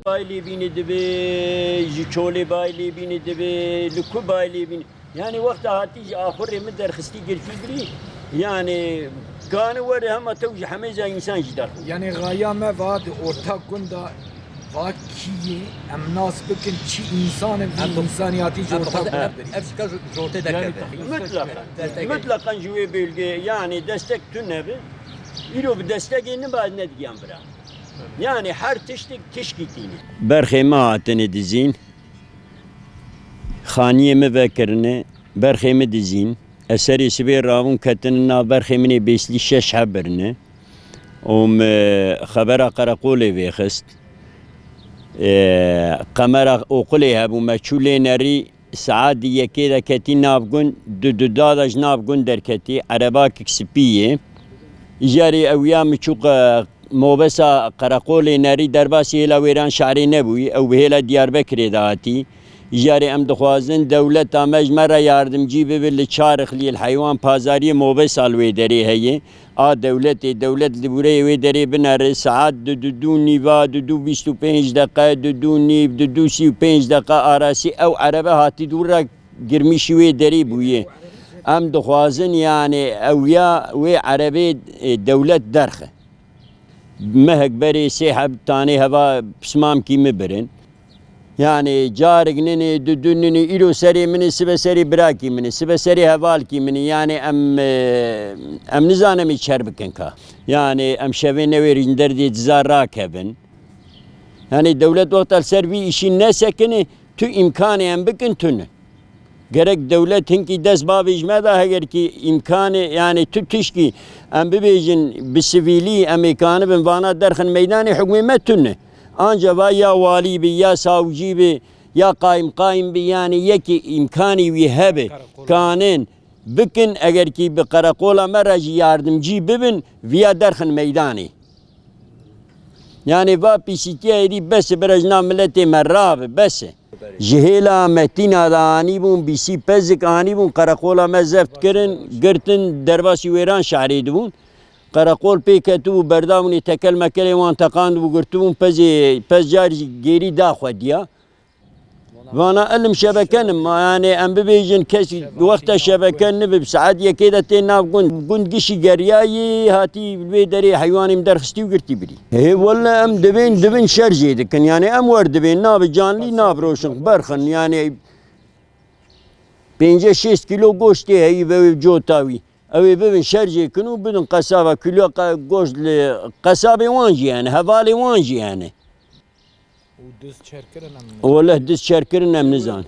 Bayli bini dibe, jikole bayli bini dibe, luku bayli bini. Yani vakti hati ahur mi derxisti girfi biri. Yani kanı var ama tevji hamiza insan jidar. Yani gaya me vad ortak gunda va kiye em nas bikin çi insan ve insaniyati ortak Efsika jorte derken. Mutlaka jüve bölge yani destek tünebi. İro bir destek yeni bazı ne diyen bırak. Yani her teşkitini. Berxeme hatını dizin. Xaniyeme vekirine berxeme dizin. Eseri sibe ravun ketinin na berxemine besli şeş haberine. Xabera karakole vexist. Kamera okule bu meçhule neri saadi yekede keti navgun dudadaj navgun derketi araba kisipiye. İcari evya miçuk موبسا قرقول نری درباسی هلا ویران شعری نبوی او به هلا دیاربکر داتی جاری ام دخوازن دولت آمج مرا یاردمجی ببل چارخ لی الحیوان پازاری موبسا الوی دری هی دولت لبوری وی دری بنار ساعت دو نیوا دو 25 دقیقه دو نیو دو 35 دقیقه آراسی او عربه هاتی دور را گرمیشی وی دری بویه ام دخوازن یعنی اویا وی عربی دولت درخه مهك بري سيحب تاني هوا بسمام كي مبرن يعني جارك نني ددنني إلو سري مني سبا سري براكي مني سبا سري هوال كي مني يعني أم نزانم يتشربكن كا يعني أم شوين نوير جندر دي تزار راكبن يعني دولة وقت السربي إشي نسكني تو إمكاني أم بكن تنه gerek devletin ki dezbab icmada eğer ki imkanı yani tütüşki em bibejin bi sivili amerikanı ben vana derxin meydanı hükümetünne ancak ya vali bi ya savcı bi ya kaim bi yani yeki imkanı vi hebe kanın bikin eğer ki bi karakola meracı yardımcı bibin via derxin meydanı yani va pisitiye edi bes berajna milleti merrab bes Jihela metina da ani bun bisi pezik ani bun karakola mezeft kirin girtin derbasi veran şahri bun karakol peketu berdamuni tekel mekele wan taqand bu girtun pez jari geri da xwediya vana ilm şebekenim yani em bibejin kes vakta şebeken nebe saat yekede te nav gund gişi geriyayı hati ve deri hayvanim derxisti girti biri he valla em dibin şerj dikin yani em var dibin nav canlı nav roşun berxin yani 5-6 kilo goşt hey ve jotavi ev bibin şerj kunu bidin kasaba kilo goşt kasabe wanji yani havali wanji yani والله دست شركرنا من نزان.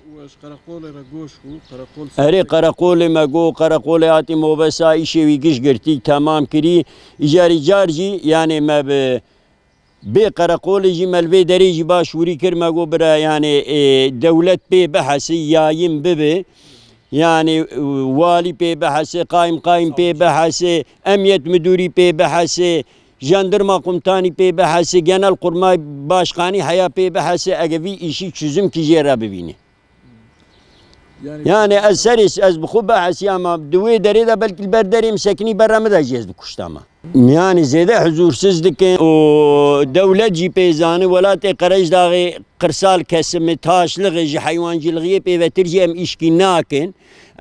أري قرقول ما جو قرقول آتي موبسا إشي ويجش قرتي تمام كري إجاري جارجي يعني ما بي قرقول جي ملفي دريجي باشوري كر ما جو برا يعني دولة بي بحثي يايم ببي يعني والي بي بحثي قايم بي بحثي أميت مدوري بي بحثي Jandarma komutanı pe bahsi genel kurmay başkanı haya pe bahsi egevi işi çözüm ki jera bibini. Yani eseris ez bu bahsi ama duve deri de belki berderim sekini berramı da cez bu kuştama. Yani zede huzursuzluk o devlet cipezanı velat karaj dağı kırsal kesimi taşlığı hayvancılığı pe ve tercih işki nakin.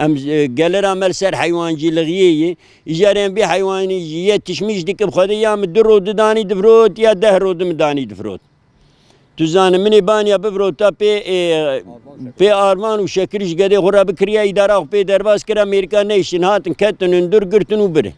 ام قالر عمل سر حيوانجي لغيي اجارين بي حيواني يتشميش ديك بخدي يا مدرو داني دفروت يا دهرو داني دفروت تزان مني بانيا بفروتا بي ارمان وشكرش قدي غراب كريا اداره بي درباس كرا امريكا نيشن هاتن كتن اندر قرتن وبره